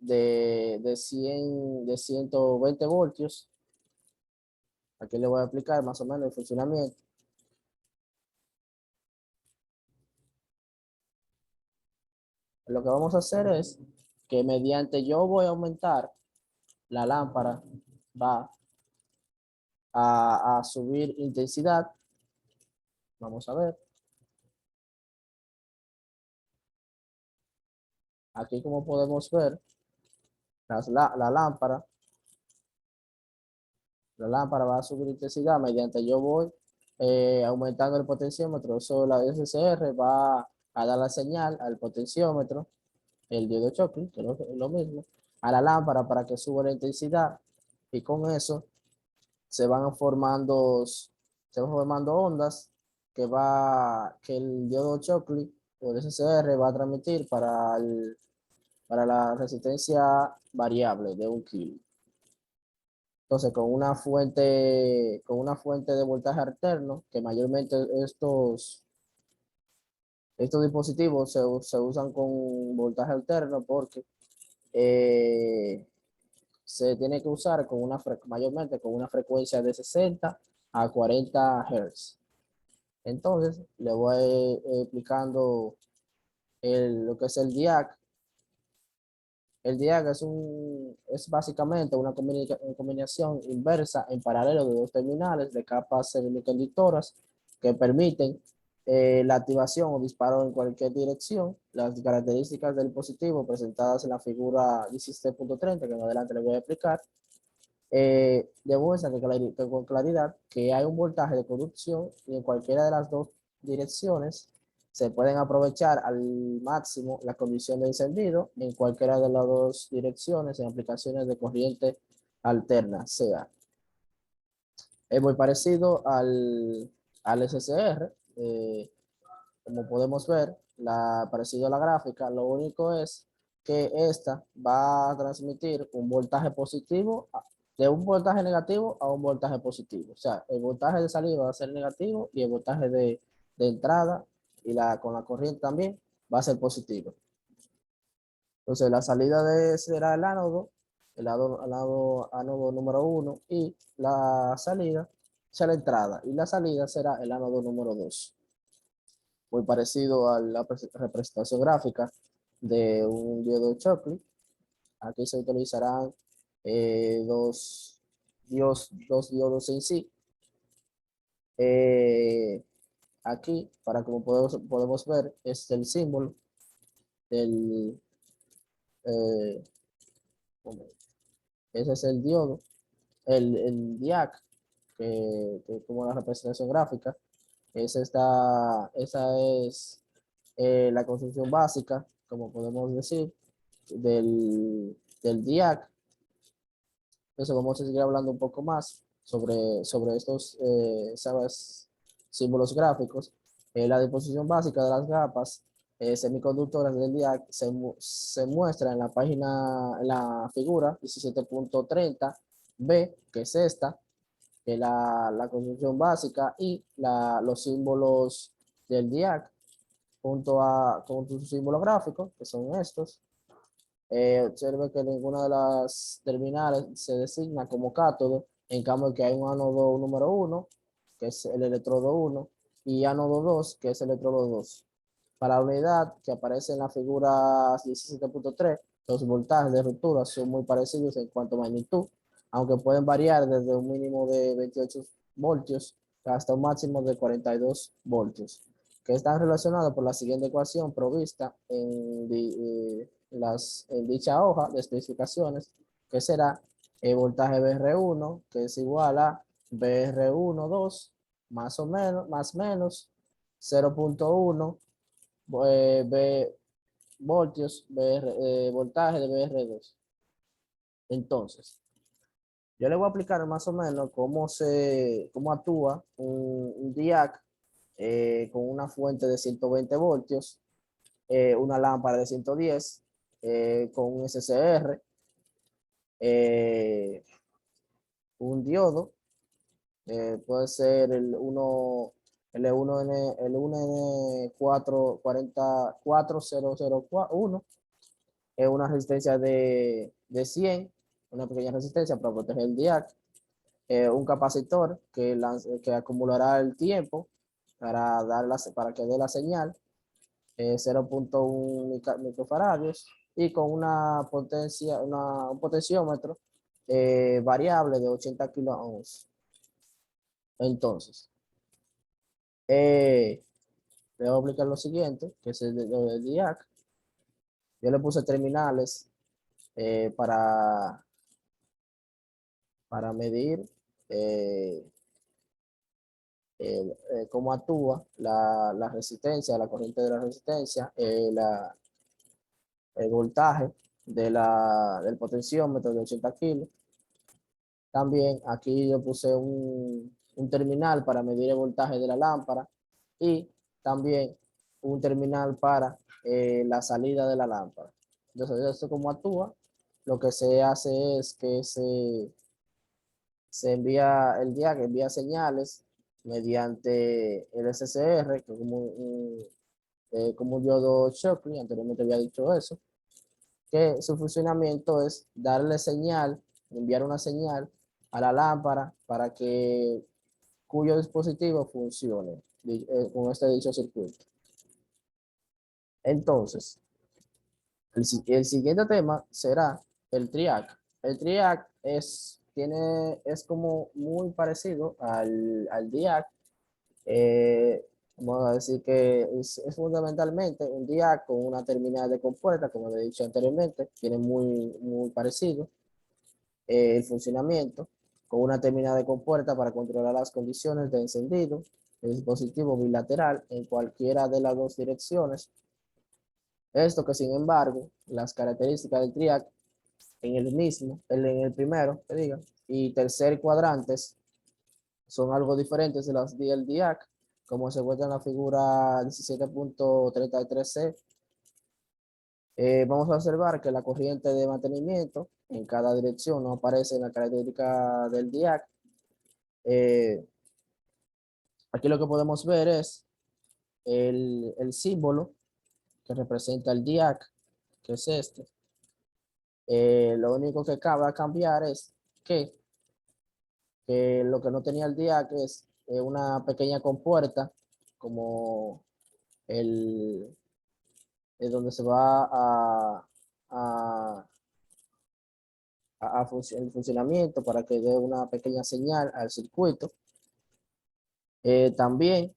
de 120 voltios. Aquí le voy a explicar más o menos el funcionamiento. Lo que vamos a hacer es que mediante yo voy a aumentar, la lámpara va a subir intensidad. Vamos a ver. Aquí como podemos ver, la lámpara va a subir intensidad mediante yo voy aumentando el potenciómetro. Eso la SCR va a dar la señal al potenciómetro, el diodo Shockley, que es lo mismo, a la lámpara para que suba la intensidad, y con eso se van formando ondas que el diodo Shockley o el SCR va a transmitir para la resistencia variable de 1 kilo. Entonces, con una fuente de voltaje alterno, que mayormente estos dispositivos se usan con voltaje alterno porque eh, se tiene que usar mayormente con una frecuencia de 60 a 40 Hz. Entonces, le voy explicando lo que es el DIAC. El DIAC es básicamente una combinación inversa en paralelo de dos terminales de capas semiconductoras que permiten la activación o disparo en cualquier dirección. Las características del dispositivo presentadas en la figura 17.30, que más adelante les voy a explicar, demuestra con claridad que hay un voltaje de conducción y en cualquiera de las dos direcciones se pueden aprovechar al máximo la condición de encendido en cualquiera de las dos direcciones en aplicaciones de corriente alterna, sea. Es muy parecido al SCR, como podemos ver, parecido a la gráfica. Lo único es que esta va a transmitir un voltaje positivo, de un voltaje negativo a un voltaje positivo. O sea, el voltaje de salida va a ser negativo y el voltaje de entrada con la corriente también va a ser positivo. Entonces, la salida será el ánodo, ánodo número 1, y la salida será la entrada, y la salida será el ánodo número 2. Muy parecido a la representación gráfica de un diodo Shockley. Aquí se utilizarán dos diodos en sí. Aquí, como podemos ver, es el símbolo del, eh, ese es el diodo, el DIAC, como la representación gráfica. Esa es la construcción básica, como podemos decir, del DIAC. Entonces vamos a seguir hablando un poco más sobre estos símbolos gráficos. La disposición básica de las capas semiconductoras del DIAC se muestra en la figura 17.30b, que es esta, que la construcción básica y los símbolos del DIAC con su símbolo gráfico, que son estos. Observe que ninguna de las terminales se designa como cátodo, en cambio que hay un ánodo número 1, que es el electrodo 1, y ánodo 2, que es el electrodo 2. Para la unidad que aparece en la figura 17.3, los voltajes de ruptura son muy parecidos en cuanto a magnitud, aunque pueden variar desde un mínimo de 28 voltios hasta un máximo de 42 voltios, que están relacionados por la siguiente ecuación provista en dicha hoja de especificaciones, que será el voltaje BR1, que es igual a BR1,2 más o menos, más menos 0.1 voltios, voltaje de BR2. Entonces, yo le voy a aplicar más o menos cómo actúa un DIAC con una fuente de 120 voltios, una lámpara de 110, con un SCR, un diodo, puede ser el 1N44001, es una resistencia de 100, una pequeña resistencia para proteger el DIAC, un capacitor que acumulará el tiempo para que dé la señal, 0.1 microfaradios, y con una potencia, un potenciómetro variable de 80 kilo ohms. Entonces, le voy a aplicar lo siguiente, que es el del DIAC. Yo le puse terminales eh, para, para medir eh, cómo actúa la resistencia, la corriente de la resistencia, el voltaje del potenciómetro de 80 kilos. También aquí yo puse un terminal para medir el voltaje de la lámpara y también un terminal para la salida de la lámpara. Entonces, esto cómo actúa, lo que se hace es que se envía el día que envía señales mediante el SCR, que es como un diodo Shockley, anteriormente había dicho eso, que su funcionamiento es darle señal, enviar una señal a la lámpara para que cuyo dispositivo funcione con este dicho circuito. Entonces, el siguiente tema será el TRIAC. El TRIAC es como muy parecido al DIAC. Vamos a decir que es fundamentalmente un DIAC con una terminal de compuerta, como le he dicho anteriormente, tiene muy parecido el funcionamiento, con una terminal de compuerta para controlar las condiciones de encendido del dispositivo bilateral en cualquiera de las dos direcciones. Esto que, sin embargo, las características del TRIAC en el mismo, en el primero, que diga, y tercer cuadrantes son algo diferentes de las del DIAC, como se muestra en la figura 17.33c. Vamos a observar que la corriente de mantenimiento en cada dirección no aparece en la característica del DIAC. Aquí lo que podemos ver es el símbolo que representa el DIAC, que es este. Lo único que cabe cambiar es que lo que no tenía el DIAC es una pequeña compuerta, como el, donde se va el funcionamiento para que dé una pequeña señal al circuito. También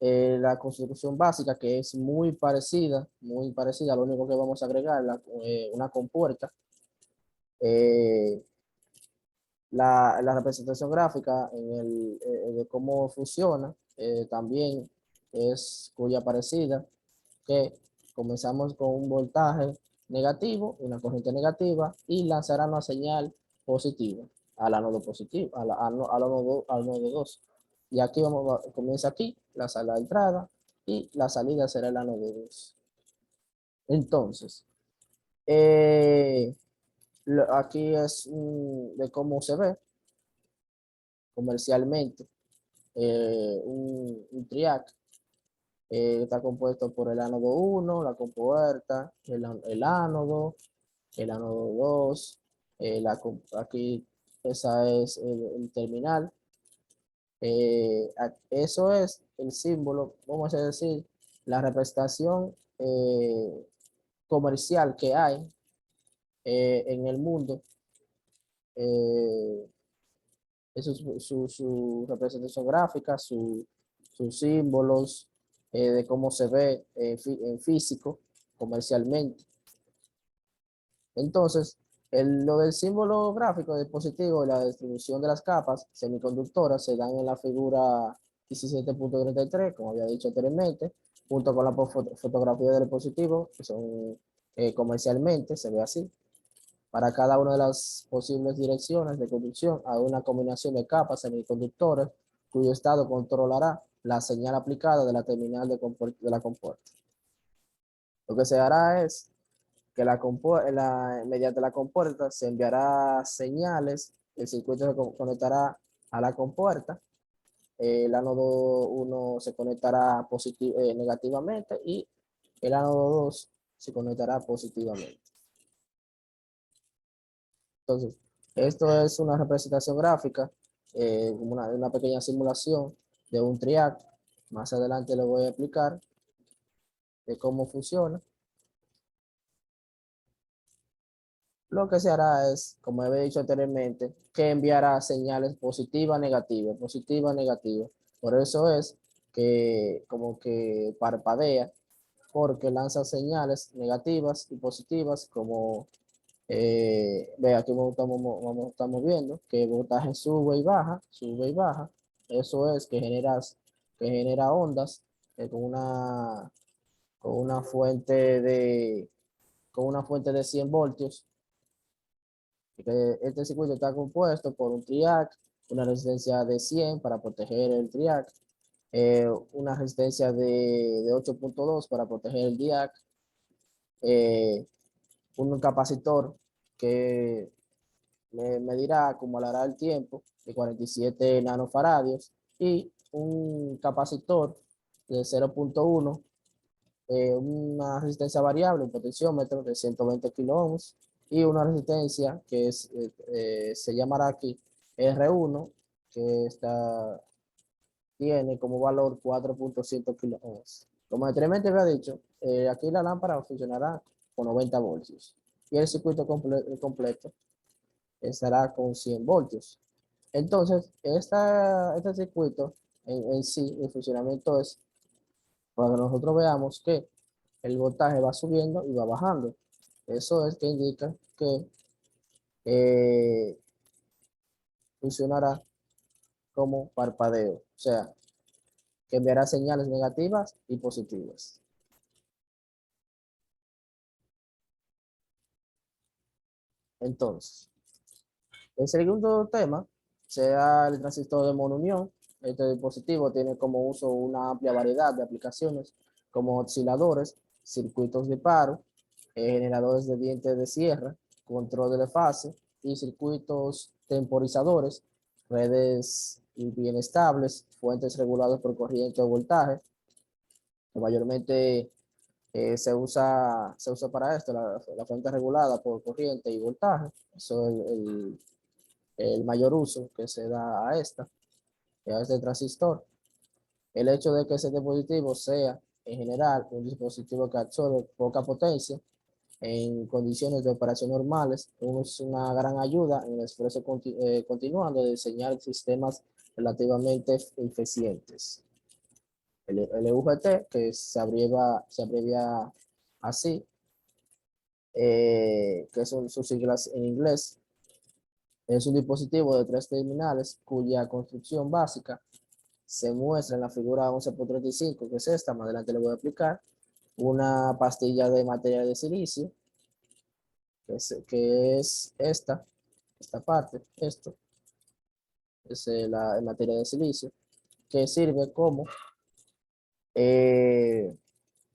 la construcción básica, que es muy parecida, lo único que vamos a agregar es una compuerta. La representación gráfica de cómo funciona también es cuya parecida, que comenzamos con un voltaje negativo, una corriente negativa, y lanzará una señal positiva al ánodo positivo, al nodo 2. Y aquí comienza aquí, la entrada, y la salida será el ánodo 2. Entonces, aquí es de cómo se ve comercialmente un TRIAC. Está compuesto por el ánodo 1, la compuerta, el ánodo 2, aquí esa es el terminal. Eso es el símbolo, vamos a decir, la representación comercial que hay en el mundo. Eh, Eso es su representación gráfica, sus símbolos, de cómo se ve en físico, comercialmente. Entonces, lo del símbolo gráfico del dispositivo y la distribución de las capas semiconductoras se dan en la figura 17.33, como había dicho anteriormente, junto con la fotografía del dispositivo, que son comercialmente, se ve así. Para cada una de las posibles direcciones de conducción hay una combinación de capas semiconductores cuyo estado controlará la señal aplicada de la terminal de la compuerta. Lo que se hará es que mediante la compuerta se enviará señales, el circuito se conectará a la compuerta, el ánodo 1 se conectará negativamente y el ánodo 2 se conectará positivamente. Entonces, esto es una representación gráfica, como una pequeña simulación de un triac. Más adelante le voy a explicar de cómo funciona. Lo que se hará es, como he dicho anteriormente, que enviará señales positiva, negativa, positiva, negativa. Por eso es que como que parpadea, porque lanza señales negativas y positivas, como ve aquí estamos viendo que el voltaje sube y baja. Eso es que genera ondas con una fuente de, con una fuente de 100 voltios. Este circuito está compuesto por un triac, una resistencia de 100 para proteger el triac, una resistencia de 8.2 para proteger el diac, eh, un capacitor que medirá, acumulará el tiempo de 47 nanofaradios y un capacitor de 0.1, una resistencia variable, un potenciómetro de 120 kilo ohms y una resistencia que se llamará aquí R1, que tiene como valor 4.5 kilo ohms. Como anteriormente había dicho, aquí la lámpara funcionará con 90 voltios y el circuito completo estará con 100 voltios. Entonces, este circuito en sí, el funcionamiento es para que nosotros veamos que el voltaje va subiendo y va bajando. Eso es que indica que eh, funcionará como parpadeo, o sea, que enviará señales negativas y positivas. Entonces, el segundo tema sea el transistor de monounión. Este dispositivo tiene como uso una amplia variedad de aplicaciones como osciladores, circuitos de paro, generadores de dientes de sierra, control de fase y circuitos temporizadores, redes bien estables, fuentes reguladas por corriente o voltaje, que mayormente se usa para esto, la fuente regulada por corriente y voltaje. Eso es el mayor uso que se da a a este transistor. El hecho de que ese dispositivo sea, en general, un dispositivo que absorbe poca potencia en condiciones de operación normales, es una gran ayuda en el esfuerzo continuando de diseñar sistemas relativamente eficientes. El UGT, que se abrevia así, que son sus siglas en inglés, es un dispositivo de 3 terminales cuya construcción básica se muestra en la figura 11.35, que es esta, más adelante le voy a explicar. Una pastilla de material de silicio, que es esta parte, esto, es la materia de silicio, que sirve como eh,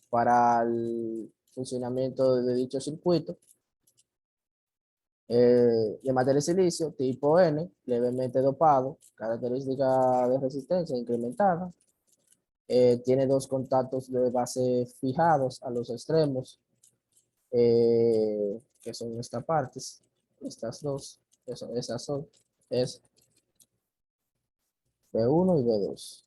para el funcionamiento de dicho circuito, de materia de silicio tipo N, levemente dopado, característica de resistencia incrementada, tiene 2 contactos de base fijados a los extremos, que son estas partes, estas dos, esas son, es B1 y B2.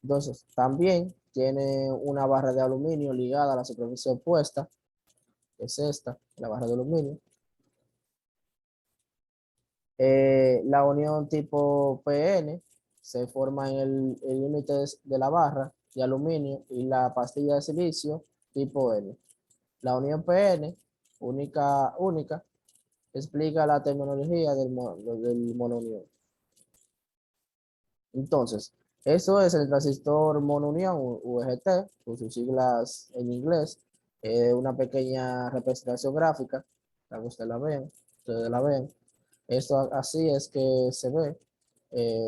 Entonces, también tiene una barra de aluminio ligada a la superficie opuesta, que es esta, la barra de aluminio. La unión tipo PN se forma en el límite de la barra de aluminio y la pastilla de silicio tipo N. La unión PN, única, explica la terminología del monounión. Entonces, eso es el transistor monounión UGT, con sus siglas en inglés, una pequeña representación gráfica, para que ustedes la ven. Esto así es que se ve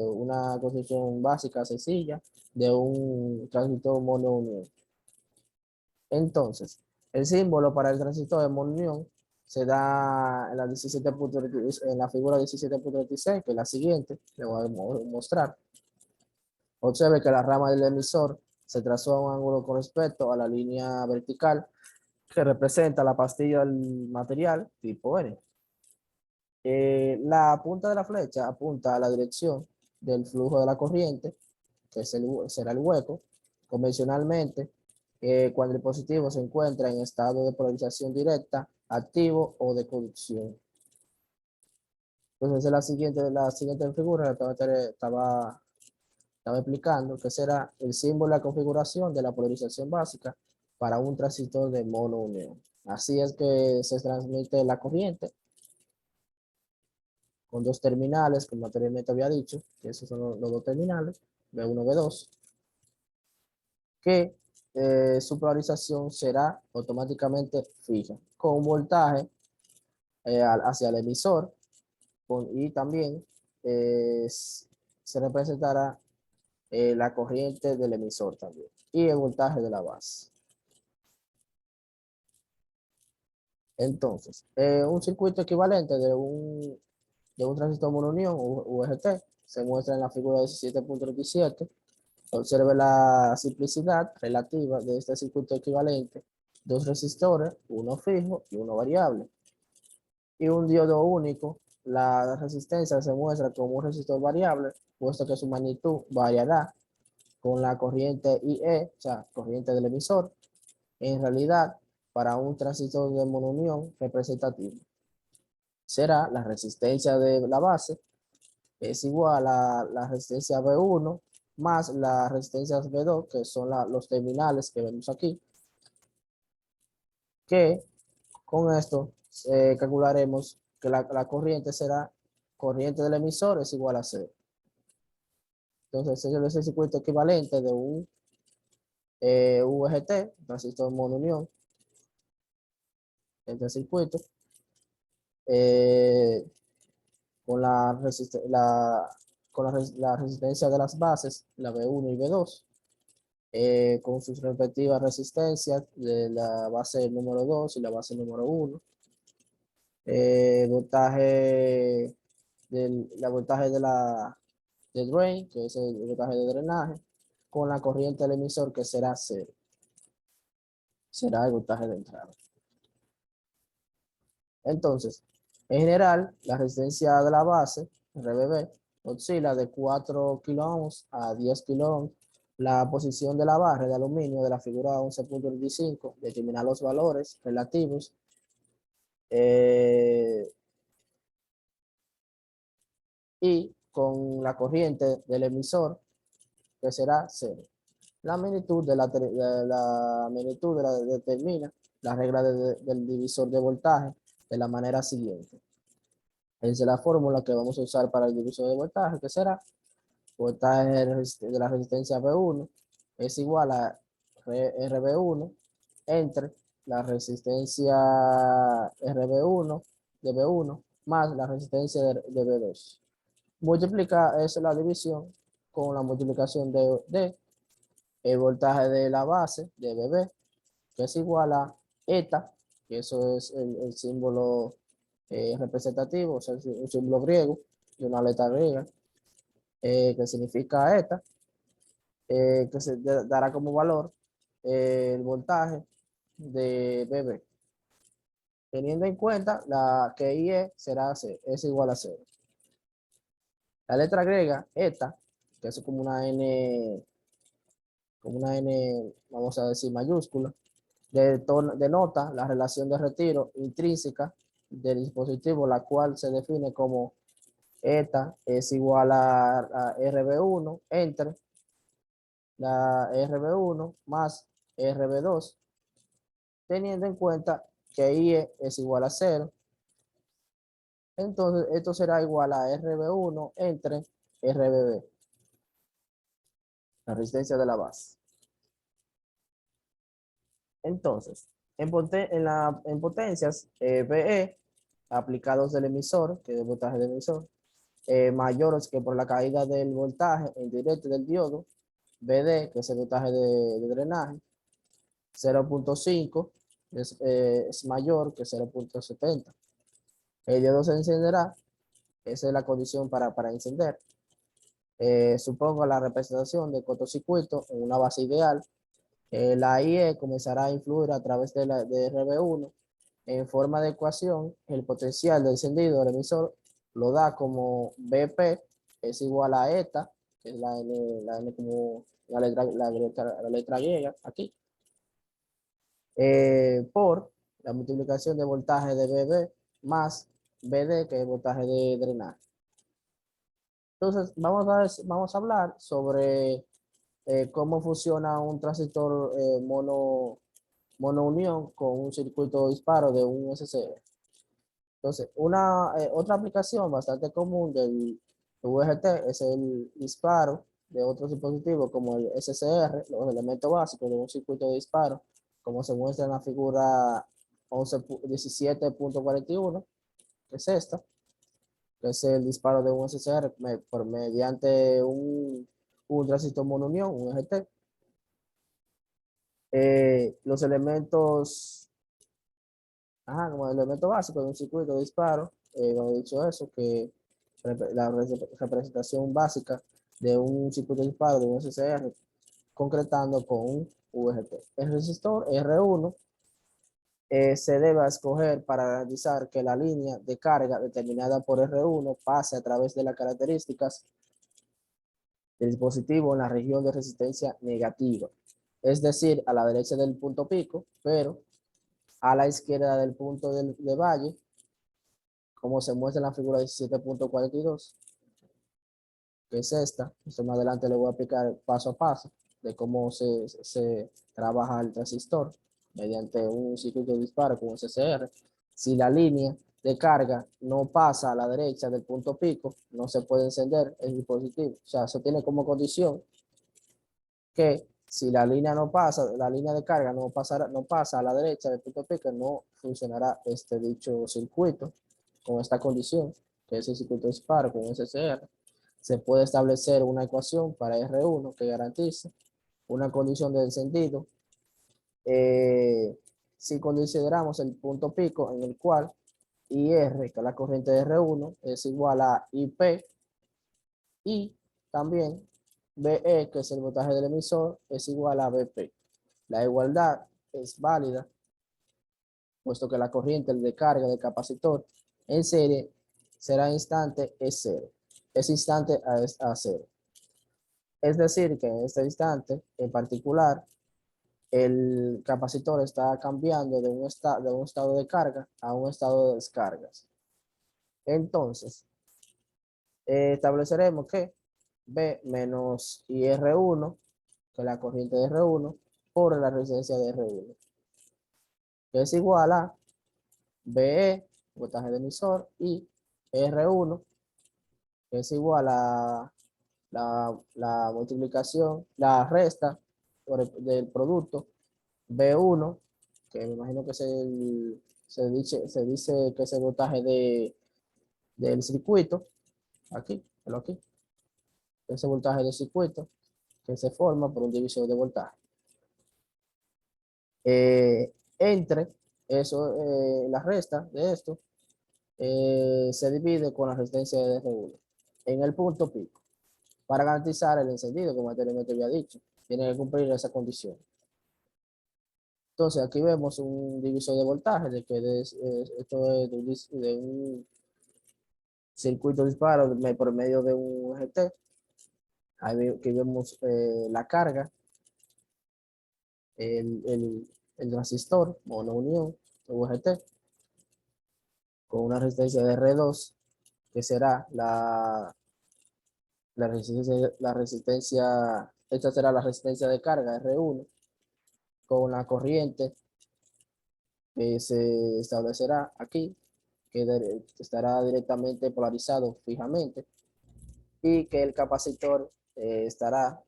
una construcción básica sencilla de un transistor monounión. Entonces, el símbolo para el transistor de monounión se da en en la figura 17.36, que es la siguiente, le voy a mostrar. Observe que la rama del emisor se trazó a un ángulo con respecto a la línea vertical que representa la pastilla del material tipo N. La punta de la flecha apunta a la dirección del flujo de la corriente, que será el hueco. Convencionalmente, cuando el dispositivo se encuentra en estado de polarización directa, activo o de conducción. Entonces, la siguiente figura estaba explicando que será el símbolo de la configuración de la polarización básica para un transistor de monounión. Así es que se transmite la corriente con dos terminales, como anteriormente había dicho, que esos son los dos terminales, B1, B2, que su polarización será automáticamente fija, con un voltaje hacia el emisor, y también se representará la corriente del emisor también, y el voltaje de la base. Entonces, un circuito equivalente de un transistor monounión, UGT, se muestra en la figura 17.37. Observe la simplicidad relativa de este circuito equivalente. Dos resistores, uno fijo y uno variable. Y un diodo único. La resistencia se muestra como un resistor variable, puesto que su magnitud variará con la corriente IE, o sea, corriente del emisor. En realidad, para un transistor de monounión representativo, será la resistencia de la base, es igual a la resistencia B1 más la resistencia B2, que son los terminales que vemos aquí, que con esto calcularemos que la corriente será corriente del emisor es igual a 0. Entonces, ese es el circuito equivalente de un VGT, transistor monounión, este circuito, eh, con la resistencia de las bases, la B1 y B2, con sus respectivas resistencias de la base número 2 y la base número 1. Voltaje voltaje de drain, que es el voltaje de drenaje, con la corriente del emisor, que será 0. Será el voltaje de entrada. Entonces, en general, la resistencia de la base, RBB, oscila de 4 kiloohms a 10 kiloohms. La posición de la barra de aluminio de la figura 11.25 determina los valores relativos. Y con la corriente del emisor, que será 0. La magnitud determina la regla del divisor de voltaje de la manera siguiente. Esa es la fórmula que vamos a usar para el divisor de voltaje, que será voltaje de la resistencia B1 es igual a RB1 entre la resistencia RB1 de B1 más la resistencia de B2. Multiplica es la división con la multiplicación de el voltaje de la base de BB, que es igual a eta, que eso es el símbolo representativo, o sea, un símbolo griego de una letra griega, que significa eta, que se dará como valor el voltaje de BB, teniendo en cuenta que IE es igual a 0. La letra griega, eta, que es como una N, vamos a decir mayúscula, denota la relación de retiro intrínseca del dispositivo, la cual se define como eta es igual a RB1 entre la RB1 más RB2, teniendo en cuenta que IE es igual a 0. Entonces, esto será igual a RB1 entre RBB, la resistencia de la base. Entonces, en potencias BE aplicados del emisor, que es el voltaje del emisor, mayores que por la caída del voltaje en directo del diodo, BD, que es el voltaje de drenaje, 0.5 es mayor que 0.70. El diodo se encenderá, esa es la condición para encender. Supongo la representación de cortocircuito en una base ideal, La IE comenzará a influir a través de RB1 en forma de ecuación. El potencial del encendido del emisor lo da como BP es igual a ETA, que es la N como la letra griega aquí, por la multiplicación de voltaje de BB más BD, que es voltaje de drenaje. Entonces, vamos a hablar sobre cómo funciona un transistor monounión con un circuito disparo de un SCR. Entonces, otra aplicación bastante común del UGT es el disparo de otros dispositivos como el SCR, los elementos básicos de un circuito de disparo, como se muestra en la figura 17.41, que es esta, que es el disparo de un SCR mediante un transistor monounión, un EGT. Los elementos, como el elemento básico de un circuito de disparo, he dicho eso, que la representación básica de un circuito de disparo de un SCR, concretando con un VGT. El resistor R1 se debe escoger para garantizar que la línea de carga determinada por R1 pase a través de las características del dispositivo en la región de resistencia negativa, es decir, a la derecha del punto pico, pero a la izquierda del punto de valle, como se muestra en la figura 17.42, que es esta. Esto más adelante le voy a explicar paso a paso de cómo se trabaja el transistor mediante un circuito de disparo con SCR. Si la línea de carga no pasa a la derecha del punto pico, no se puede encender el dispositivo. O sea, eso tiene como condición que si la línea no pasa, la línea de carga no pasa a la derecha del punto pico, no funcionará este dicho circuito con esta condición, que es el circuito de disparo con SCR. Se puede establecer una ecuación para R1 que garantice una condición de encendido si consideramos el punto pico en el cual IR, que es la corriente de R1, es igual a IP, y también BE, que es el voltaje del emisor, es igual a BP. La igualdad es válida, puesto que la corriente de carga del capacitor en serie será instante es cero. Es instante a cero. Es decir, que en este instante en particular, el capacitor está cambiando de un estado de carga a un estado de descargas. Entonces, estableceremos que B menos IR1, que es la corriente de R1, por la resistencia de R1, que es igual a BE, voltaje de emisor, y R1, que es igual a la multiplicación, la resta del producto B1, que me imagino que se dice que es el voltaje del circuito, aquí, ese voltaje del circuito que se forma por un divisor de voltaje. Entre eso, la resta de esto se divide con la resistencia de R1 en el punto pico. Para garantizar el encendido, como anteriormente había dicho, tiene que cumplir esa condición. Entonces aquí vemos un divisor de voltaje, esto es de un circuito de disparo por medio de un GT. Aquí vemos la carga, el transistor monounión UGT con una resistencia de R2, que será esta será la resistencia de carga R1, con la corriente que se establecerá aquí, que estará directamente polarizado fijamente, y que el capacitor estará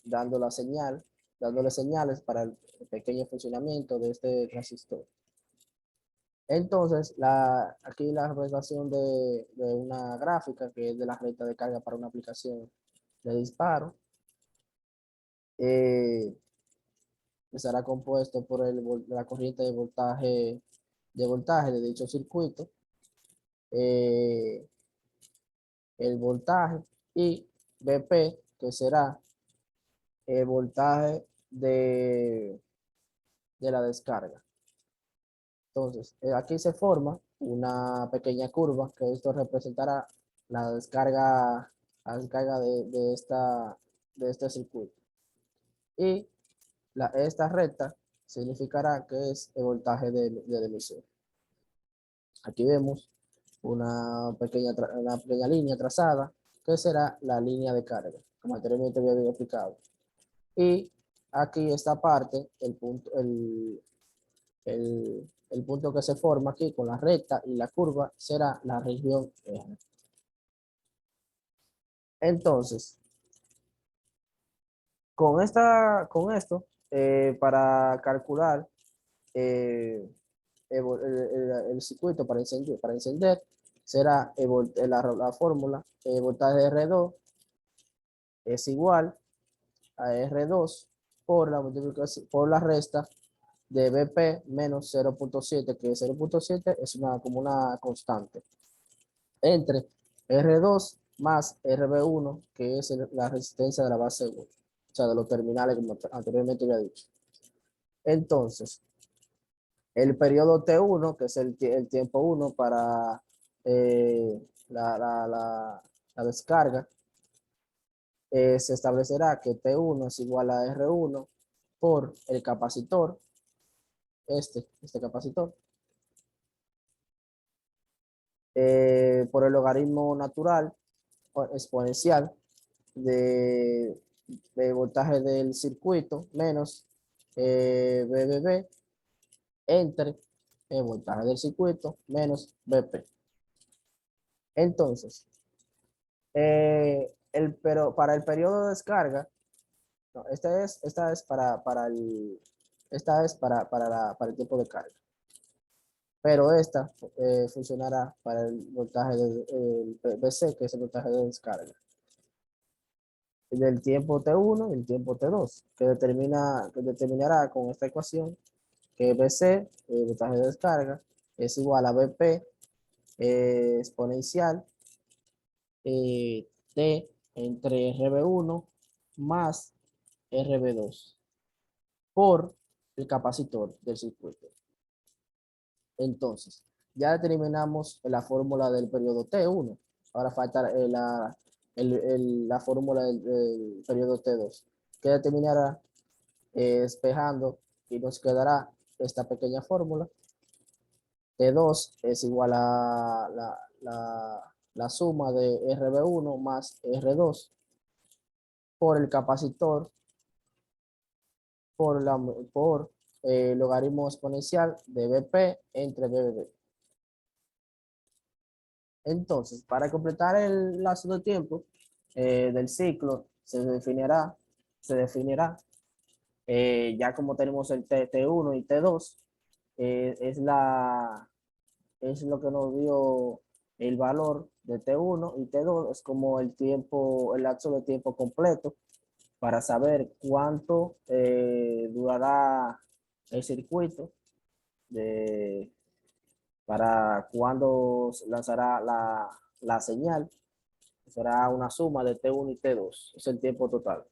dándole señales para el pequeño funcionamiento de este transistor. Entonces, aquí la representación de una gráfica que es de la recta de carga para una aplicación de disparo. Estará compuesto por la corriente de voltaje de dicho circuito, eh, el voltaje, y BP, que será el voltaje de, de la descarga. Entonces, aquí se forma una pequeña curva que esto representará la descarga de este circuito. Y esta recta significará que es el voltaje del emisor. Aquí vemos una pequeña línea trazada que será la línea de carga, como anteriormente había explicado. Y aquí esta parte, el punto que se forma aquí con la recta y la curva será la región R. Entonces, con esto, para calcular el circuito para encender será la fórmula voltaje R2 es igual a R2 por la multiplicación por la resta de BP menos 0.7, que 0.7 es como una constante, entre R2 más RB1, que es la resistencia de la base 1, o sea, de los terminales, como anteriormente había dicho. Entonces, el periodo T1, que es el tiempo 1 para la descarga, se establecerá que T1 es igual a R1 por el capacitor, este capacitor, por el logaritmo natural o exponencial de, de voltaje del circuito menos BBB entre el voltaje del circuito menos BP. Entonces, pero para el periodo de descarga, no, esta es para el tiempo de carga. Pero esta funcionará para el voltaje del BC, que es el voltaje de descarga. Del tiempo T1 y el tiempo T2, que determinará con esta ecuación que BC, el voltaje de descarga, es igual a BP exponencial T entre RB1 más RB2 por el capacitor del circuito. Entonces, ya determinamos la fórmula del periodo T1. Ahora falta la fórmula del periodo T2, que determinará despejando y nos quedará esta pequeña fórmula. T2 es igual a la suma de RB1 más R2 por el capacitor por logaritmo exponencial de BP entre BB. Entonces, para completar el lazo de tiempo del ciclo, se definirá ya como tenemos el T1 y T2, es lo que nos dio el valor de T1 y T2, es como el lapso de tiempo completo para saber cuánto durará el circuito, para cuándo lanzará la señal. Será una suma de T1 y T2, es el tiempo total.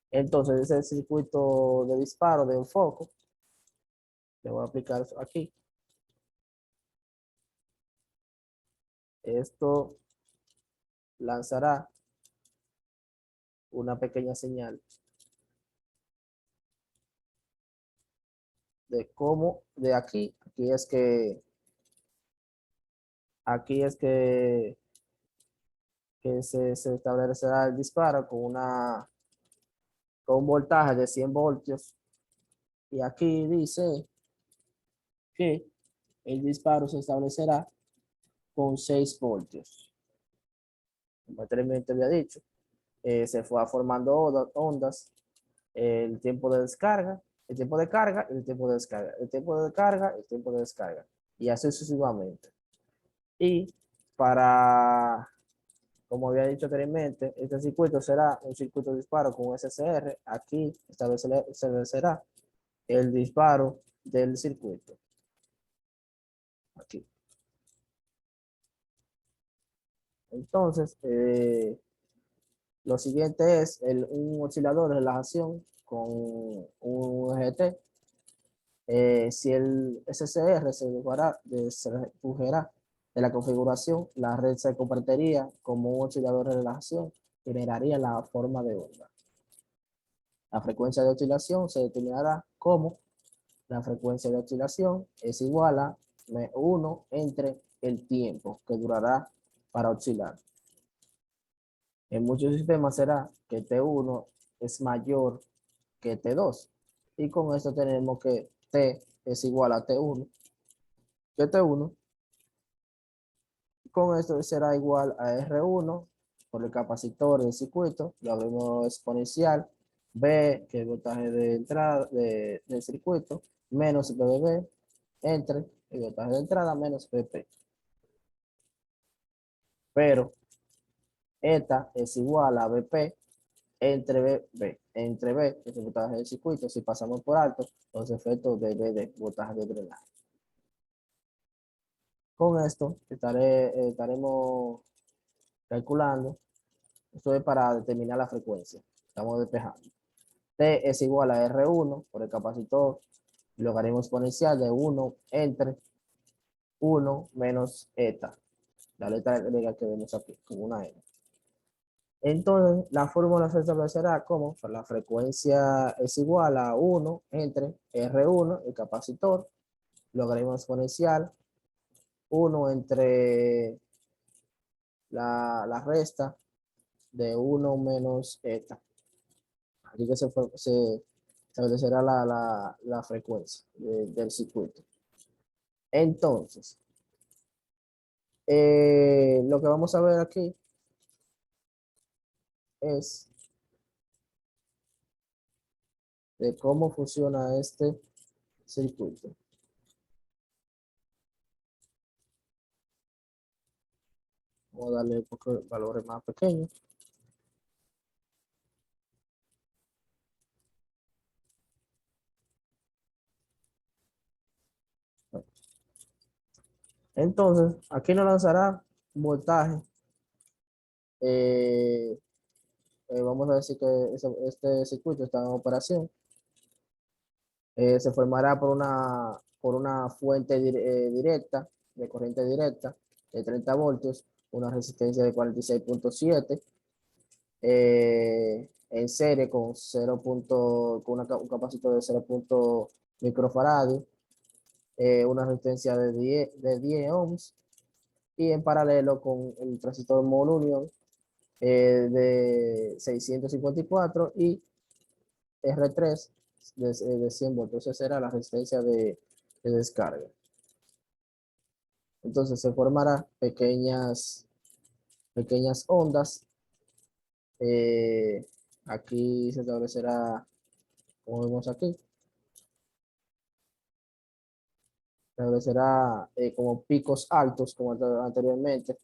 Entonces, ese es el circuito de disparo de un foco. Le voy a aplicar aquí. Esto lanzará una pequeña señal de cómo de aquí es que se establecerá el disparo con un voltaje de 100 voltios. Y aquí dice que el disparo se establecerá con 6 voltios. Como anteriormente había dicho, se fue formando ondas, el tiempo de descarga, el tiempo de carga y el tiempo de descarga, el tiempo de descarga, el tiempo de descarga, y así sucesivamente. Y para, como había dicho anteriormente, este circuito será un circuito de disparo con SCR. Aquí establecerá el disparo del circuito. Aquí. Entonces, Lo siguiente es un oscilador de relajación con un EGT. Si el SCR se refugiará de la configuración, la red se compartiría como un oscilador de relajación y generaría la forma de onda. La frecuencia de oscilación se determinará como la frecuencia de oscilación es igual a 1 entre el tiempo que durará para oscilar. En muchos sistemas será que T1 es mayor que T2. Y con esto tenemos que T es igual a T1, que T1. Con esto será igual a R1 por el capacitor del circuito, lo abrimos exponencial, B, que es el voltaje de entrada del circuito, menos BB, entre el voltaje de entrada menos BP. Pero ETA es igual a BP entre B, que es el voltaje del circuito, si pasamos por alto los efectos de BD, voltaje de drenaje. Con esto estaremos calculando. Esto es para determinar la frecuencia. Estamos despejando. T es igual a R1 por el capacitor, logaritmo exponencial de 1 entre 1 menos eta, la letra griega que vemos aquí, como una N. Entonces, la fórmula se establecerá como la frecuencia es igual a 1 entre R1, el capacitor, logaritmo exponencial, 1 entre la resta de 1 menos eta. Aquí que se establecerá la frecuencia del circuito. Entonces, lo que vamos a ver aquí es de cómo funciona este circuito. Vamos a darle valores más pequeños. Entonces, aquí nos lanzará un voltaje. Eh, vamos a decir que este circuito está en operación. Se formará por una fuente directa, de corriente directa, de 30 voltios, una resistencia de 46.7, en serie con, 0. Con un capacitor de 0. Microfarad, una resistencia de 10 ohms, y en paralelo con el transistor monunion de 654 y R3 de 100 voltios. Esa será la resistencia de descarga. Entonces se formarán pequeñas ondas. Aquí se establecerá, como vemos aquí, se establecerá como picos altos, como anteriormente.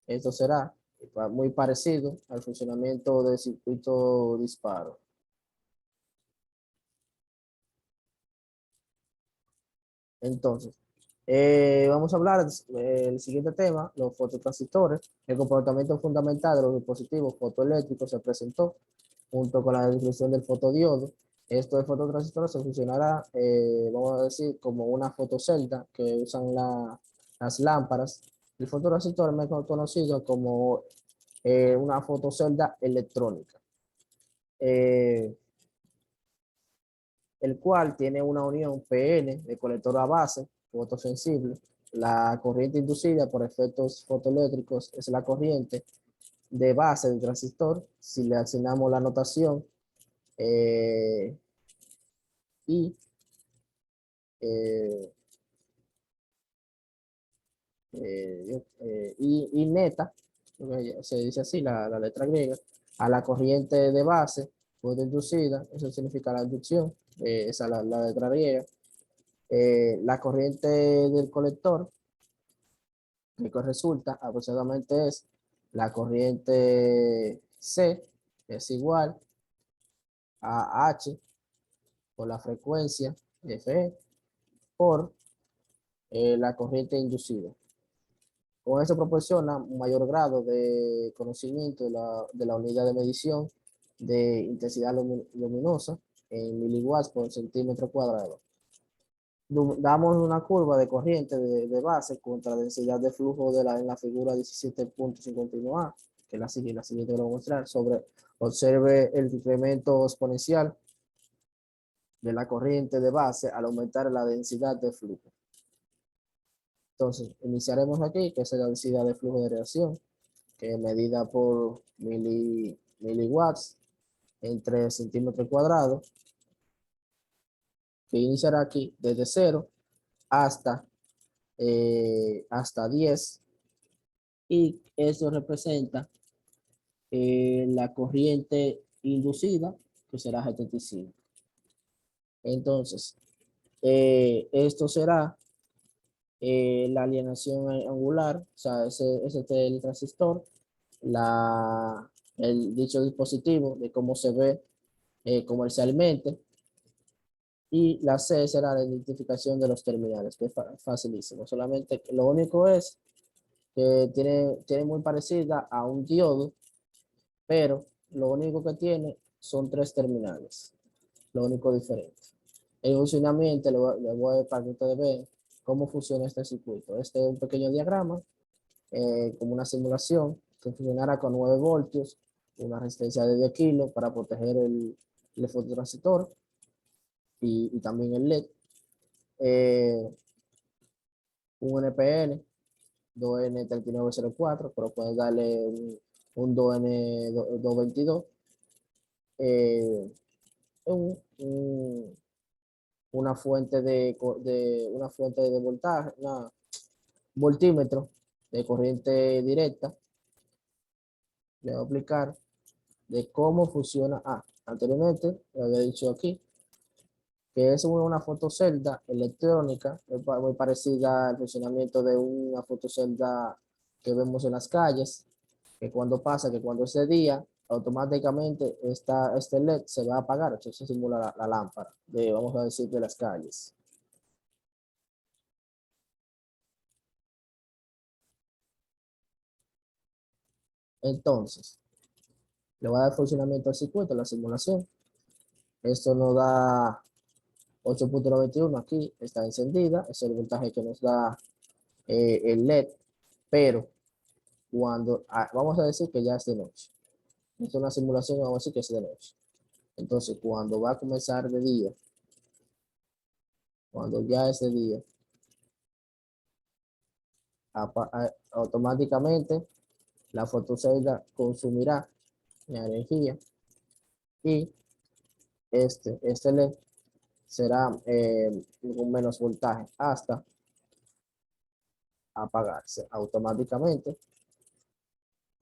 Esto será muy parecido al funcionamiento del circuito disparo. Entonces, vamos a hablar del siguiente tema, los fototransistores. El comportamiento fundamental de los dispositivos fotoeléctricos se presentó junto con la descripción del fotodiodo. Esto de fototransistores se funcionará, vamos a decir, como una fotocelda que usan las lámparas. El fototransistor es mejor conocido como una fotocelda electrónica, eh, el cual tiene una unión PN de colector a base fotosensible. La corriente inducida por efectos fotoeléctricos es la corriente de base del transistor. Si le asignamos la notación I, eh, I neta, se dice así la letra griega, a la corriente de base inducida, eso significa la inducción, esa es la letra griega. La corriente del colector, que resulta aproximadamente es la corriente C, es igual a H por la frecuencia Fe por la corriente inducida. Con eso proporciona un mayor grado de conocimiento de la unidad de medición de intensidad luminosa en miliwatts por centímetro cuadrado. Damos una curva de corriente de base contra la densidad de flujo en la figura 17.51a, que es la siguiente que lo voy a mostrar, observe el incremento exponencial de la corriente de base al aumentar la densidad de flujo. Entonces, iniciaremos aquí, que es la densidad de flujo de reacción, que es medida por miliwatts en 3 centímetros cuadrados, que iniciará aquí desde 0 hasta, hasta 10, y eso representa la corriente inducida, que será 75. Entonces, esto será la alienación angular, o sea, ese es el transistor, el dicho dispositivo de cómo se ve comercialmente, y la C será la identificación de los terminales, que es facilísimo. Solamente lo único es que tiene muy parecida a un diodo, pero lo único que tiene son 3 terminales, lo único diferente. El funcionamiento, le voy a para que ustedes vean cómo funciona este circuito. Este es un pequeño diagrama, como una simulación, que funcionará con 9 voltios, una resistencia de 10 kilos para proteger el fototransistor y también el LED. Un NPN 2N3904, pero puedes darle un 2N222. Un, un, una fuente una fuente de voltaje, una voltímetro de corriente directa. Le voy a explicar de cómo funciona. Anteriormente lo había dicho aquí, que es una fotocelda electrónica, muy parecida al funcionamiento de una fotocelda que vemos en las calles, que cuando pasa, que cuando es de día, automáticamente este LED se va a apagar. Entonces simula la lámpara de, vamos a decir, de las calles. Entonces, le voy a dar funcionamiento al circuito, la simulación. Esto nos da 8.91, aquí está encendida, es el voltaje que nos da el LED, pero vamos a decir que ya es de noche. Esto es una simulación, vamos a decir que es de noche. Entonces, cuando va a comenzar de día, cuando ya es de día, automáticamente la fotocelda consumirá la energía, y este LED será con menos voltaje hasta apagarse automáticamente.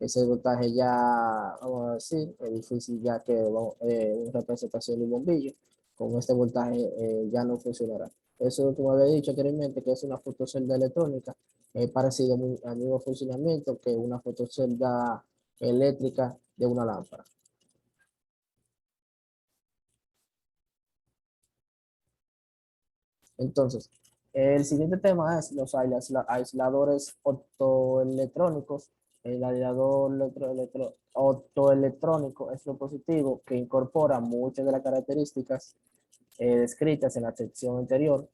Ese voltaje ya, vamos a decir, es difícil ya que una representación de un bombillo, con este voltaje ya no funcionará. Eso, como había dicho anteriormente, que es una fotocelda electrónica, es parecido al mismo funcionamiento que una fotocelda eléctrica de una lámpara. Entonces, el siguiente tema es los aisladores optoelectrónicos. El aislador optoelectrónico es un dispositivo que incorpora muchas de las características descritas en la sección anterior.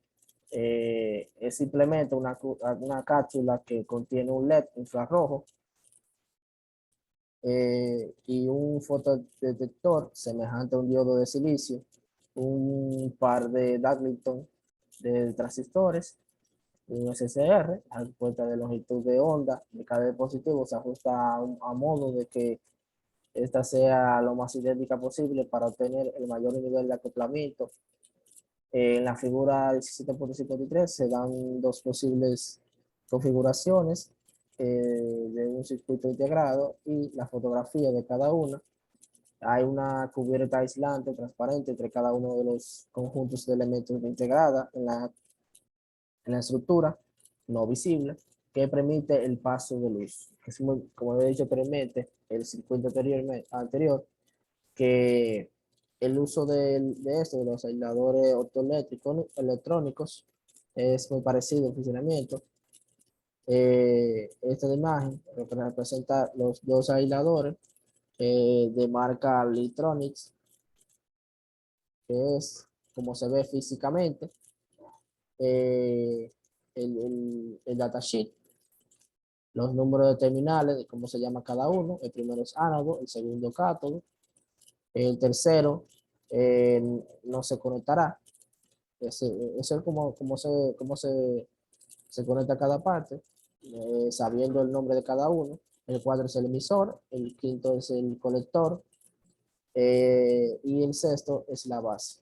Es simplemente una cápsula que contiene un LED infrarrojo y un fotodetector semejante a un diodo de silicio, un par de Darlington de transistores, un SCR, a puerta de longitud de onda de cada dispositivo se ajusta a modo de que esta sea lo más idéntica posible para obtener el mayor nivel de acoplamiento. En la figura 17.53 se dan dos posibles configuraciones de un circuito integrado y la fotografía de cada una. Hay una cubierta aislante transparente entre cada uno de los conjuntos de elementos integrada en la estructura no visible, que permite el paso de luz. Es muy, como he dicho previamente, el circuito anterior, que el uso de esto, de los aisladores optoeléctricos electrónicos, es muy parecido en funcionamiento. Esta imagen representa los dos aisladores de marca Litronics, que es como se ve físicamente eh, el datasheet, los números de terminales, de cómo se llama cada uno. El primero es ánodo, el segundo cátodo, el tercero eh, no se conectará. Eso es se conecta cada parte, sabiendo el nombre de cada uno. El cuarto es el emisor, el quinto es el colector y el sexto es la base.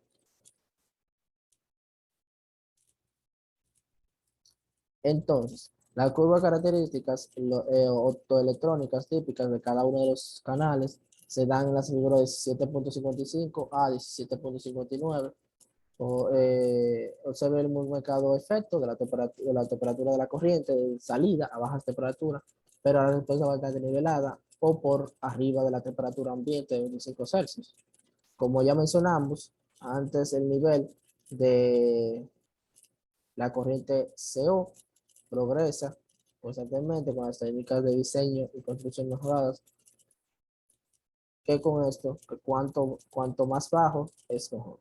Entonces, las curvas características optoelectrónicas típicas de cada uno de los canales se dan en las figuras de 17.55 a 17.59. Observe el muy marcado efecto de la temperatura de la corriente de salida a bajas temperaturas, pero a la respuesta bastante nivelada o por arriba de la temperatura ambiente de 25 Celsius. Como ya mencionamos, antes el nivel de la corriente CO progresa constantemente con las técnicas de diseño y construcción mejoradas, que con esto, que cuanto más bajo es mejor.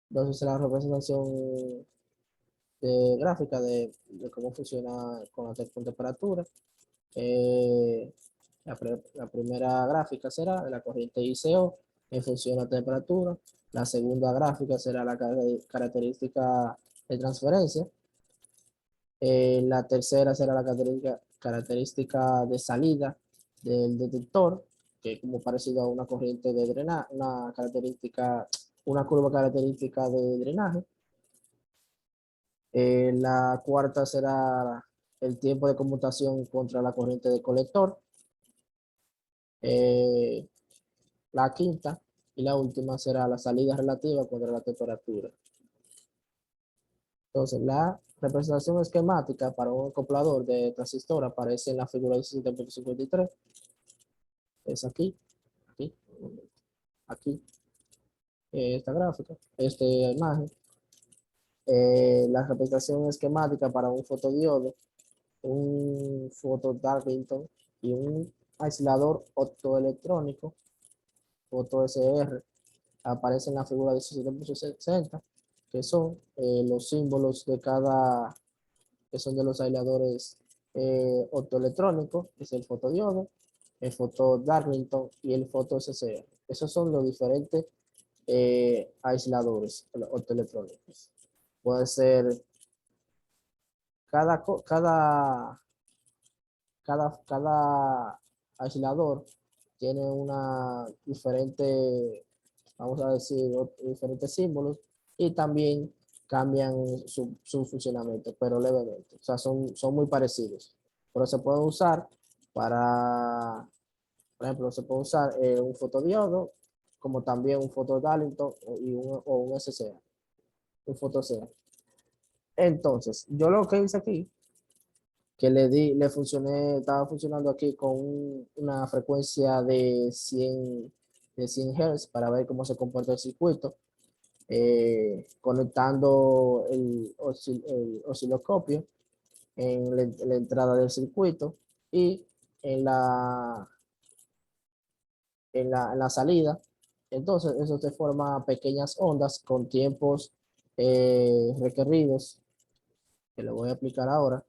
Entonces la representación gráfica de cómo funciona con temperatura. Eh, la primera gráfica será de la corriente ICO en función de temperatura. La segunda gráfica será la característica de transferencia. La tercera será la característica de salida del detector, que es como parecido a una corriente de drenaje, una curva característica de drenaje. La cuarta será el tiempo de conmutación contra la corriente de colector. Eh, la quinta y la última será la salida relativa contra la temperatura. Entonces, la representación esquemática para un acoplador de transistor aparece en la figura 17.53. Es aquí, aquí, aquí, esta gráfica, esta imagen. La representación esquemática para un fotodiodo, un foto Darlington y un aislador optoelectrónico, foto SR, aparece en la figura 17.60, que son los símbolos de cada, que son de los aisladores optoelectrónicos, que es el fotodiodo, el foto Darlington y el foto SCR. Esos son los diferentes aisladores optoelectrónicos. Puede ser cada cada aislador tiene una diferente, vamos a decir, diferentes símbolos y también cambian su funcionamiento, pero levemente. O sea, son muy parecidos. Pero se pueden usar para, por ejemplo, se puede usar un fotodiodo como también un foto Darlington o un SCA, un foto CA. Entonces, yo lo que hice aquí que le funcioné, estaba funcionando aquí con una frecuencia de 100 Hz para ver cómo se comporta el circuito, conectando el osciloscopio en la entrada del circuito y en en la salida. Entonces, eso te forma pequeñas ondas con tiempos requeridos, que lo voy a aplicar ahora.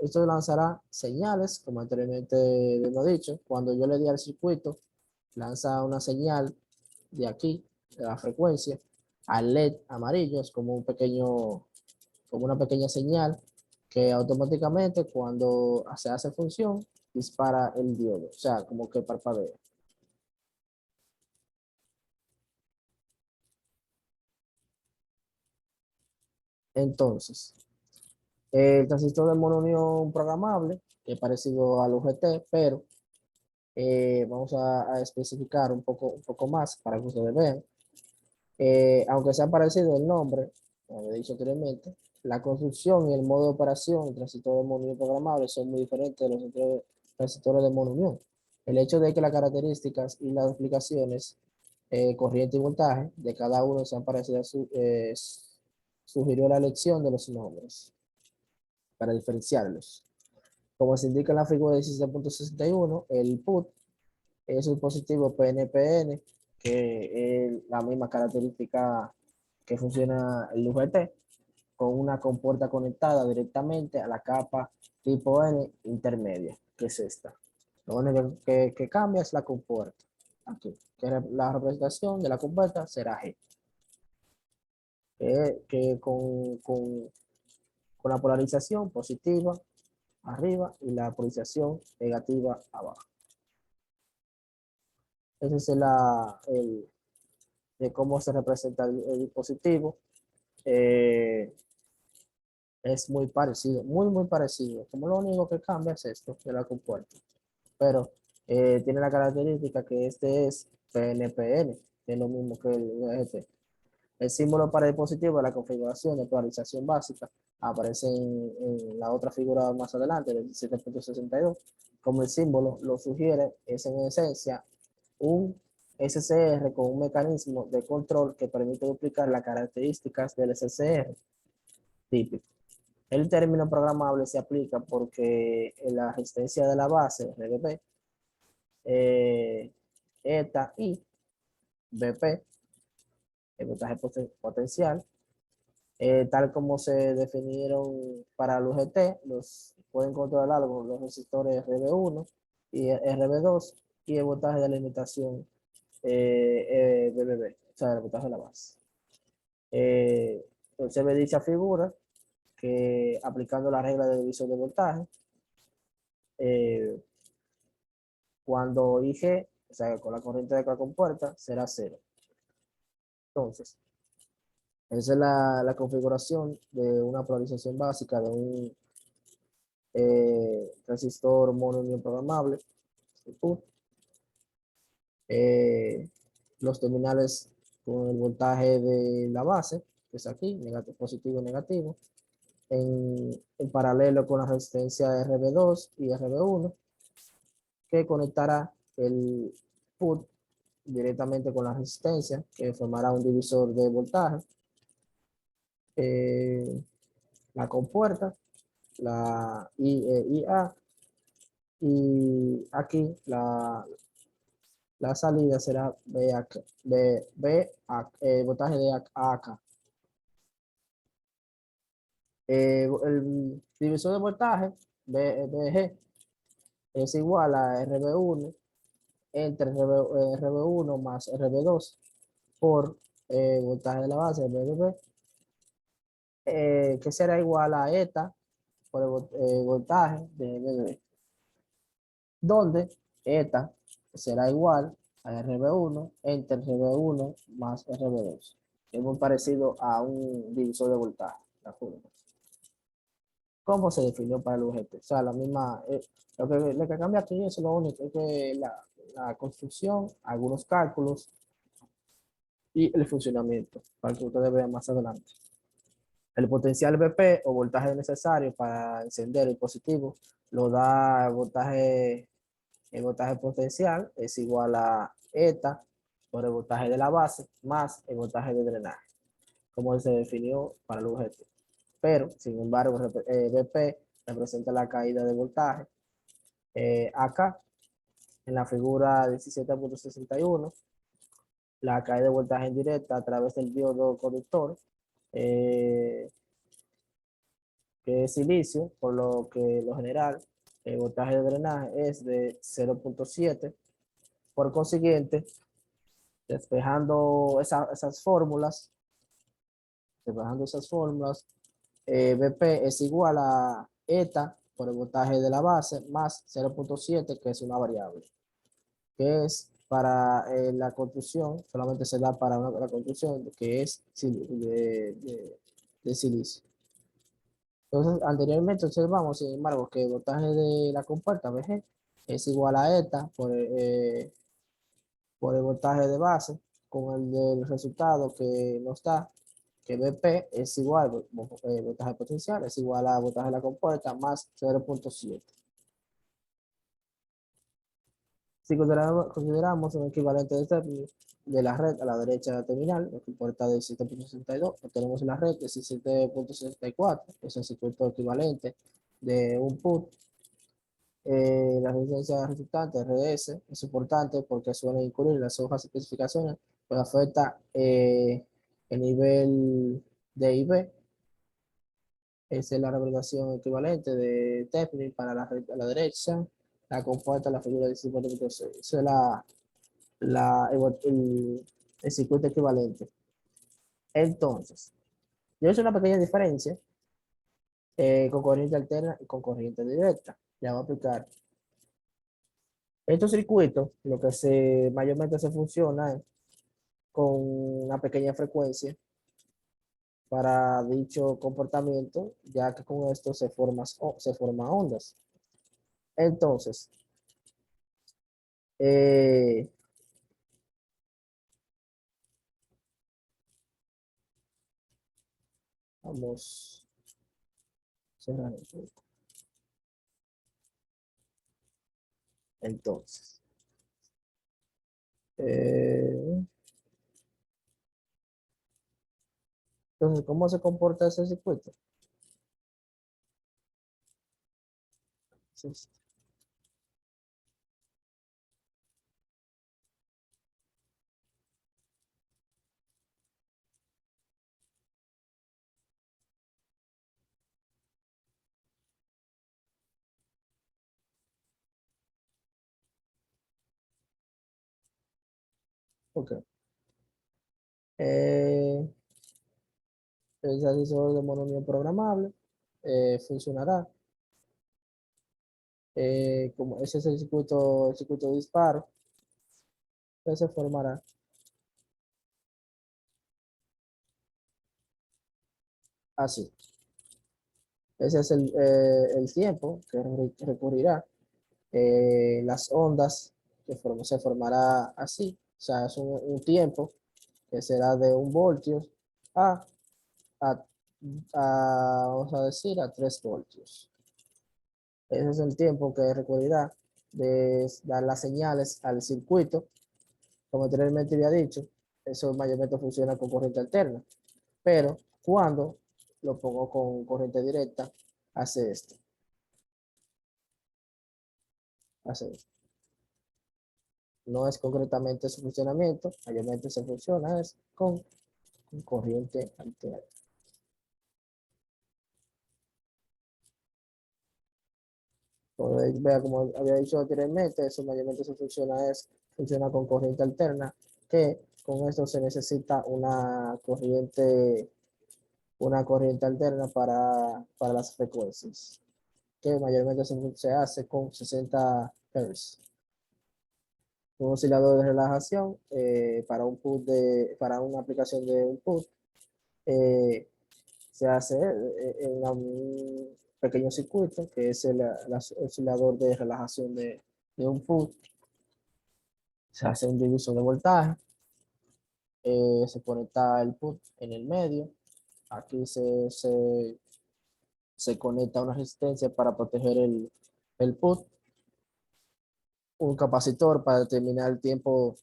Esto lanzará señales, como anteriormente hemos dicho. Cuando yo le di al circuito, lanza una señal de aquí, de la frecuencia, al LED amarillo. Es como como una pequeña señal que automáticamente cuando se hace función, dispara el diodo. O sea, como que parpadea. Entonces, el transistor de monounión programable, que es parecido al UGT, pero Vamos a especificar un poco más para que ustedes vean. Aunque sea parecido el nombre, como he dicho anteriormente, la construcción y el modo de operación del transistor de monounión programable son muy diferentes de los otros transistores de monounión. El hecho de que las características y las aplicaciones, corriente y voltaje de cada uno sean parecidas, sugirió la elección de los nombres para diferenciarlos. Como se indica en la figura 17.61, el PUT es un dispositivo PNPN, que es la misma característica que funciona el UGT, con una compuerta conectada directamente a la capa tipo N intermedia, que es esta. Lo único que cambia es la compuerta. Aquí, que la representación de la compuerta será G, que con la polarización positiva arriba y la polarización negativa abajo. Ese es de cómo se representa el dispositivo. Eh, es muy parecido, muy parecido. Como lo único que cambia es esto de la compuerta. Pero tiene la característica que este es PNPN, que es lo mismo que el UGT. El símbolo para el dispositivo de la configuración de polarización básica aparece en la otra figura más adelante, del 17.62. Como el símbolo lo sugiere, es en esencia un SCR con un mecanismo de control que permite duplicar las características del SCR típico. El término programable se aplica porque la resistencia de la base, RDP, ETA y BP, el voltaje potencial, tal como se definieron para los GT, los pueden controlar con los resistores RB1 y RB2 y el voltaje de limitación BBB, o sea, el voltaje de la base. Entonces ve dicha figura que aplicando la regla de división de voltaje, eh, cuando IG, o sea, con la corriente de la compuerta, será cero. Entonces, esa es la configuración de una polarización básica de un resistor monounión programable. Eh, los terminales con el voltaje de la base, que es aquí, negativo, positivo y negativo, en paralelo con la resistencia de RB2 y RB1, que conectará el PUT directamente con la resistencia, que formará un divisor de voltaje, la compuerta, la IA, y aquí la salida será voltaje de AK. El divisor de voltaje, BG, es igual a RB1 entre RB1 más RB2 por voltaje de la base, BBB, que será igual a ETA por el voltaje de BBB, donde ETA será igual a RB1 entre RB1 más RB2. Es muy parecido a un divisor de voltaje. ¿Cómo se definió para el UGT? O sea, la misma, lo que cambia aquí es lo único, es que la construcción, algunos cálculos y el funcionamiento, para que ustedes vean más adelante. El potencial BP o voltaje necesario para encender el dispositivo lo da el voltaje potencial, es igual a ETA por el voltaje de la base más el voltaje de drenaje, como se definió para el UGT. Pero, sin embargo, BP representa la caída de voltaje. Acá, en la figura 17.61, la caída de voltaje indirecta a través del diodo conductor, eh, que es silicio, por lo que lo general, el voltaje de drenaje es de 0.7. Por consiguiente, despejando esas fórmulas, BP es igual a ETA por el voltaje de la base más 0.7, que es una variable, que es para la construcción, solamente se da para la construcción que es de silicio. Entonces, anteriormente observamos, sin embargo, que el voltaje de la compuerta VG es igual a ETA por el voltaje de base, con el del resultado que nos da que BP es igual, voltaje potencial, es igual a voltaje de la compuerta más 0.7. Si consideramos un equivalente de término de la red a la derecha de la terminal, la compuerta de 17.62, obtenemos la red de 17.64, es el circuito equivalente de un put. La resistencia resultante, RS, es importante porque suele incluir las hojas de especificaciones, pues afecta el nivel de IB. Esa es la representación equivalente de Tepnin para la red a la derecha, la compuerta la figura de 5.6. Esa es el circuito equivalente. Entonces, yo hice una pequeña diferencia con corriente alterna y con corriente directa. Ya voy a aplicar. Estos circuitos, lo que mayormente se funciona es con una pequeña frecuencia para dicho comportamiento, ya que con esto se forman ondas. Entonces, eh, vamos a cerrar esto. Entonces, eh, ¿cómo se comporta ese circuito? Entonces, ok. Eh, el transistor de monomio programable funcionará como ese es el circuito disparo que se formará así. Ese es el tiempo que recurrirá. Las ondas se formará así. O sea, es un tiempo que será de 1 voltio a, a, vamos a decir, a 3 voltios. Ese es el tiempo que recurrirá de dar las señales al circuito. Como anteriormente había dicho, eso mayormente funciona con corriente alterna. Pero cuando lo pongo con corriente directa, hace esto. Hace esto. No es concretamente su funcionamiento, mayormente se funciona es con corriente alterna. Vea, como había dicho anteriormente, eso mayormente funciona con corriente alterna, que con esto se necesita una corriente alterna para las frecuencias, que mayormente se hace con 60 Hz. Un oscilador de relajación para una aplicación de un put eh, se hace en un pequeño circuito que es el oscilador de relajación de un put. Se hace un divisor de voltaje, se conecta el put en el medio. Aquí se conecta una resistencia para proteger el put, un capacitor para determinar el tiempo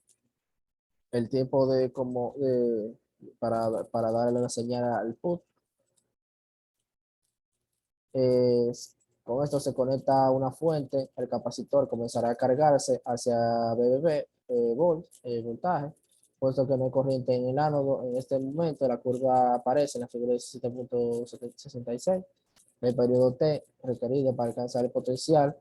para darle la señal al put. Eh, con esto se conecta a una fuente, el capacitor comenzará a cargarse hacia BBB, voltaje, puesto que no hay corriente en el ánodo. En este momento la curva aparece en la figura 17.66. El periodo T requerido para alcanzar el potencial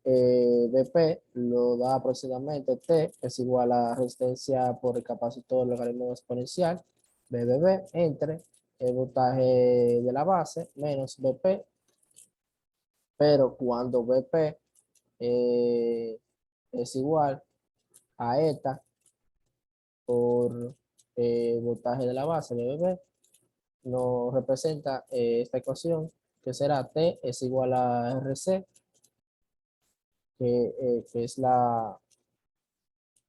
BP lo da aproximadamente T, es igual a resistencia por el capacitor logaritmo exponencial, BBB, entre el voltaje de la base menos BP, pero cuando BP es igual a ETA por voltaje de la base, BBB, nos representa esta ecuación que será T es igual a RC, que es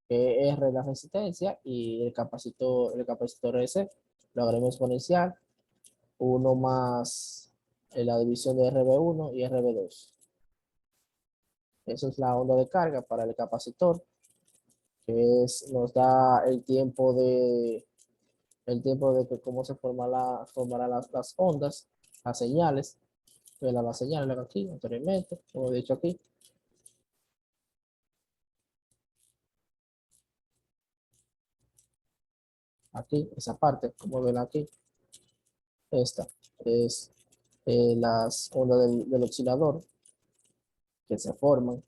que R la resistencia, y el capacitor S logaritmo exponencial, 1 más la división de RB1 y RB2. Esa es la onda de carga para el capacitor, que nos da el tiempo de que cómo se formarán las ondas, las señales, las señales aquí anteriormente, como he dicho aquí. Aquí, esa parte, como ven aquí, esta es las ondas del oscilador que se forman.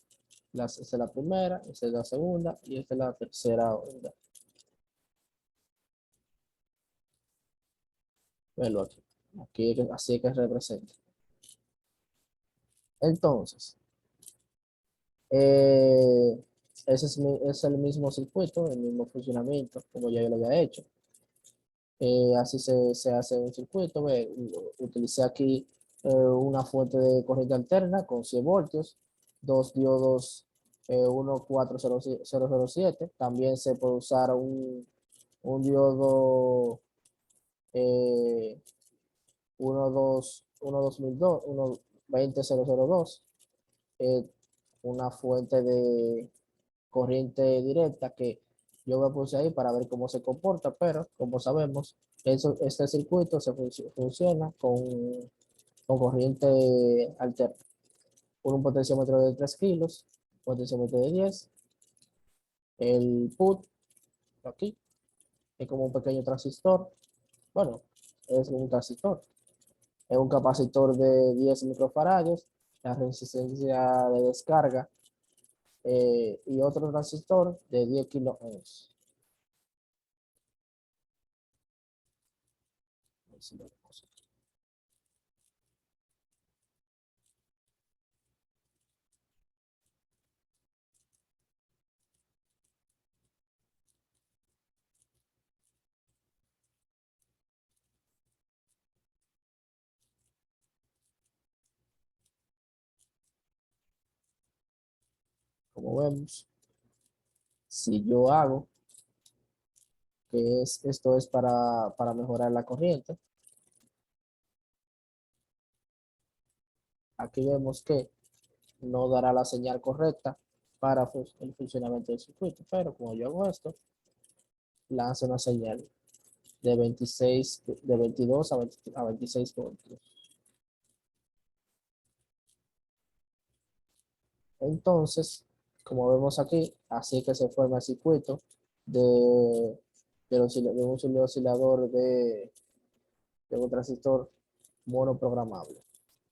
Esta es la primera, esta es la segunda y esta es la tercera onda. Velo aquí. Así es que se representa. Entonces, eh, es el mismo circuito, el mismo funcionamiento, como ya yo lo había hecho. Así se hace un circuito. Ve, utilicé aquí una fuente de corriente alterna con 100 voltios, dos diodos 14007. También se puede usar un diodo eh, 20002, eh, una fuente de corriente directa que yo me puse ahí para ver cómo se comporta, pero como sabemos, este circuito funciona con corriente alterna. Un potenciómetro de 3 kilos, potenciómetro de 10, el PUT aquí, es como un pequeño transistor. Bueno, es un transistor. Es un capacitor de 10 microfarados, la resistencia de descarga, y otro transistor de 10 kilo ohms. Como vemos, si yo hago, esto es para mejorar la corriente, aquí vemos que no dará la señal correcta para el funcionamiento del circuito, pero como yo hago esto, lanza una señal de 22 a 26 voltios. Entonces, como vemos aquí, así es que se forma el circuito de, de un oscilador de un transistor monoprogramable.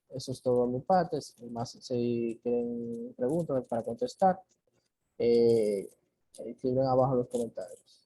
Eso es todo de mi parte. Más si tienen preguntas para contestar, escriben abajo en los comentarios.